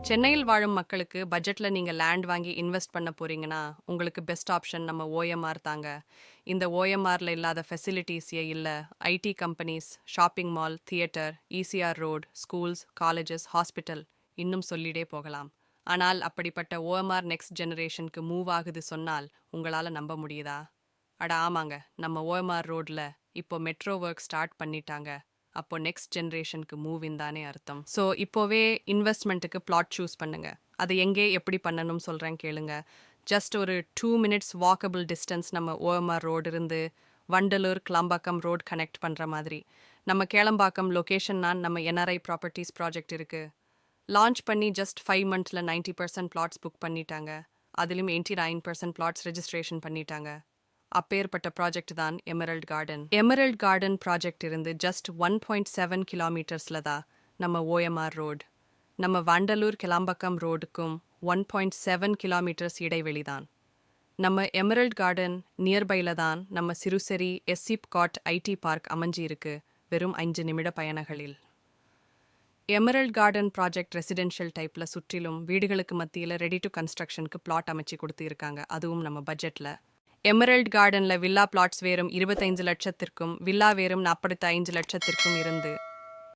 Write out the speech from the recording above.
சென்னையில் வாழும் மக்களுக்கு பட்ஜெட்ல நீங்க லேண்ட் வாங்கி இன்வெஸ்ட் பண்ண போறீங்கன்னா, உங்களுக்கு பெஸ்ட் ஆப்ஷன் நம்ம ஓஎம்ஆர் தாங்க. இந்த ஓஎம்ஆர்ல இல்லாத ஃபெசிலிட்டீஸே இல்ல. IT companies, shopping mall, theatre, ECR road, schools, colleges, hospital இன்னும் சொல்லிட்டே போகலாம். ஆனால் அப்படிப்பட்ட ஓஎம்ஆர் நெக்ஸ்ட் ஜெனரேஷனுக்கு மூவ் ஆகுது சொன்னால் உங்களால நம்ப முடியுதா? அட ஆமாங்க, நம்ம ஓஎம்ஆர் ரோட்ல இப்போ மெட்ரோ ஒர்க் ஸ்டார்ட் பண்ணிட்டாங்க. அப்போ நெக்ஸ்ட் ஜென்ரேஷனுக்கு மூவின் தானே அர்த்தம். ஸோ இப்போவே இன்வெஸ்ட்மெண்ட்டுக்கு பிளாட் சூஸ் பண்ணுங்க. அது எங்கே எப்படி பண்ணணும் சொல்கிறேன் கேளுங்க. ஜஸ்ட் ஒரு 2 minutes வாக்கபிள் டிஸ்டன்ஸ் நம்ம ஓஎம்ஆர் ரோடு இருந்து வண்டலூர் கிளாம்பாக்கம் ரோட் கனெக்ட் பண்ணுற மாதிரி. நம்ம கேளம்பாக்கம் லொக்கேஷன்னா நம்ம என்ஆர்ஐ ப்ராப்பர்ட்டிஸ் ப்ராஜெக்ட் இருக்குது. லான்ச் பண்ணி ஜஸ்ட் 5 monthsல 90% பிளாட்ஸ் புக் பண்ணிட்டாங்க. அதிலும் 89% பிளாட்ஸ் ரெஜிஸ்ட்ரேஷன் பண்ணிட்டாங்க. அப்பேற்பட்ட ப்ராஜெக்ட் தான் emerald garden. Emerald garden project இருந்து ஜஸ்ட் 1.7 kilometers தான் நம்ம ஓஎம்ஆர் ரோடு. நம்ம வண்டலூர் கிளாம்பக்கம் ரோடுக்கும் 1.7 kilometers இடைவெளி தான். நம்ம எமரல்ட் கார்டன் நியர்பைல தான் நம்ம சிறுசேரி எஸ்சிப்காட் ஐடி பார்க் அமைஞ்சி இருக்கு, வெறும் 5 நிமிட பயணங்களில். எமரல்ட் கார்டன் ப்ராஜெக்ட் ரெசிடென்ஷியல் டைப்பில் சுற்றிலும் வீடுகளுக்கு மத்தியில் ரெடி டு கன்ஸ்ட்ரக்ஷனுக்கு பிளாட் அமைச்சு கொடுத்து இருக்காங்க, அதுவும் நம்ம பட்ஜெட்டில். எமரல்ட் கார்டனில் வில்லா பிளாட்ஸ் வேறும் 25 லட்சத்திற்கும் வில்லா வேறும் 45 லட்சத்திற்கும் இருந்து